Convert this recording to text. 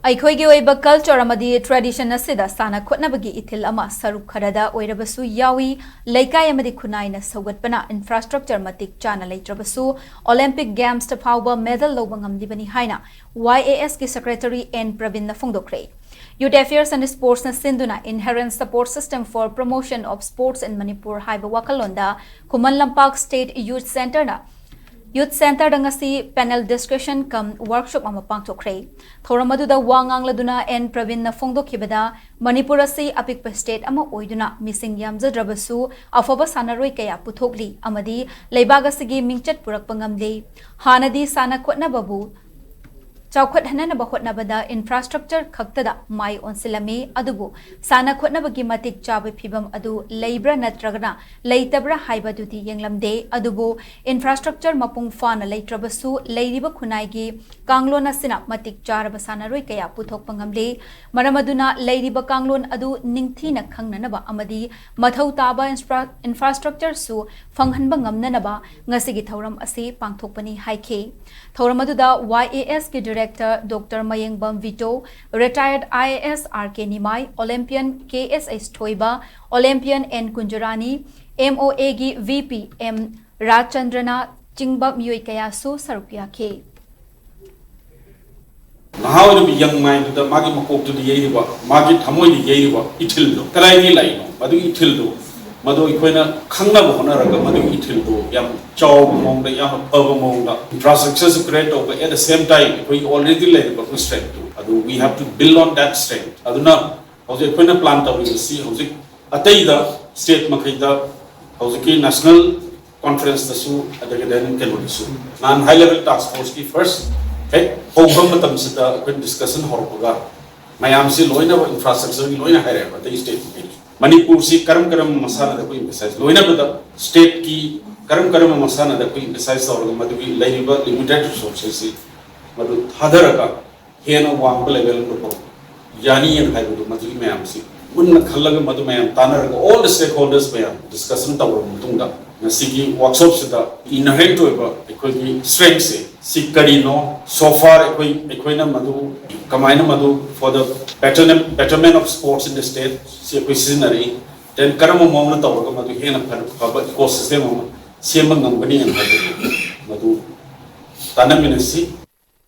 ꯑꯩꯈꯣꯏꯒꯤ ꯑꯣꯏꯕ ꯀꯜꯆꯔ ꯑꯃꯗꯤ ꯇ꯭ꯔꯦꯗꯤꯁꯟ ꯑꯁꯤꯗ ꯁꯥꯟꯅ ꯈꯣꯠꯅꯕꯒꯤ ꯏꯊꯤꯜ ꯑꯃ ꯁꯔꯨꯛ ꯈꯔꯗ ꯑꯣꯏꯔꯕꯁꯨ ꯌꯥꯎꯏ ꯂꯩꯀꯥꯏ ꯑꯃꯗꯤ ꯈꯨꯟꯅꯥꯏꯅ ꯁꯧꯒꯠꯄꯅ ꯏꯟꯐ꯭ꯔꯥꯁꯇ꯭ꯔꯛꯆꯔ ꯃꯇꯤꯛ ꯆꯥꯅ ꯂꯩꯇ꯭ꯔꯕꯁꯨ ꯑꯣꯂꯦꯝꯄꯤꯛ ꯒꯦꯝꯁꯇ ꯐꯥꯎꯕ ꯃꯦꯗꯜ ꯂꯧꯕ ꯉꯝꯂꯤꯕꯅꯤ ꯍꯥꯏꯅ YASꯒꯤ ꯁꯦꯀ꯭ꯔꯦꯇꯔꯤ N. Praveenna ꯐꯣꯡꯗꯣꯛꯈ꯭ꯔꯦ Youth Affairs and Sportsna sinduna Inherent Support System for Promotion of Sports in Manipur haiba wakalonda Khuman Lampak State Youth Center na Youth Center dangasi panel discussion kam workshop ama pangthokre thoramadu wangang laduna N. Praveenna phongdokhibada Manipur asi apikpa state ama oiduna missing yamjadrabasu afoba sanaroi kaya puthokli amadi leibagasigi mingchat purakpa ngamle hanadi sana khotna babu Chaukhot hanana hotnabada infrastructure khaktada mai onsilami adubu sana khotnabagi matik chabe phibam adu leibra natragana leitabra haibadudi yenglamde adubu infrastructure mapung fana leitrabasu leiriba khunai gi kanglona sina matik charaba sana roi kaya puthok pangamle maramaduna leiriba kanglon adu ningthina khangnanaba amadi mathau taba infrastructure su fanghanba ngamnanaba ngasigi thoram asi pangthokpani haike thoramadуда YAS ki Director Dr. Mayengbam Vito, retired IAS RK Nimai, Olympian KSS Thoiba, Olympian N. Kunjarani, MOA gi VP M. Rajchandrana, Chingba Miyoi Kayasu Sarupya K. How to be young mind to the Magi Makok to the Yeriba, Magi Tamoi Yeriba, Itildo, Kalai Lino, Madu Itildo, Madu Equina, Kanga Honaraga, Madu Itildo, Yam Chow among the Yam among the infrastructure great over at the same time, we already laid the strength to. We have to build on that strength. Aduna, how the Equina plant of the sea, how the Ataida, State Makida, how the national conference the Su at the Gadan Kelodisu. Non high level task force first. Over the discussion Horpoga. Mayamsi Loina infrastructure, Loina Hare, but the state. Manipur si karam masana da koi emphasize. Loina the state ki karam masana da koi emphasize or madu limited resources. Madu Hadaraka, Hena Wampa level to Yani and Haibu, Madu Mayamsi. Unna Kalaga Madu Mayam, Tanner, all the stakeholders mayam discussion tower Mutunga. Nasiki workshops the inherent to a strengths. Sikarino, so far Equina Madu, Kamaina Madu for the betterment of sports in the state, Sequisonary, then Karamo Momenta Madu Hena ecosystem, Siemang Ngamlibani and Madu Tanaminasi.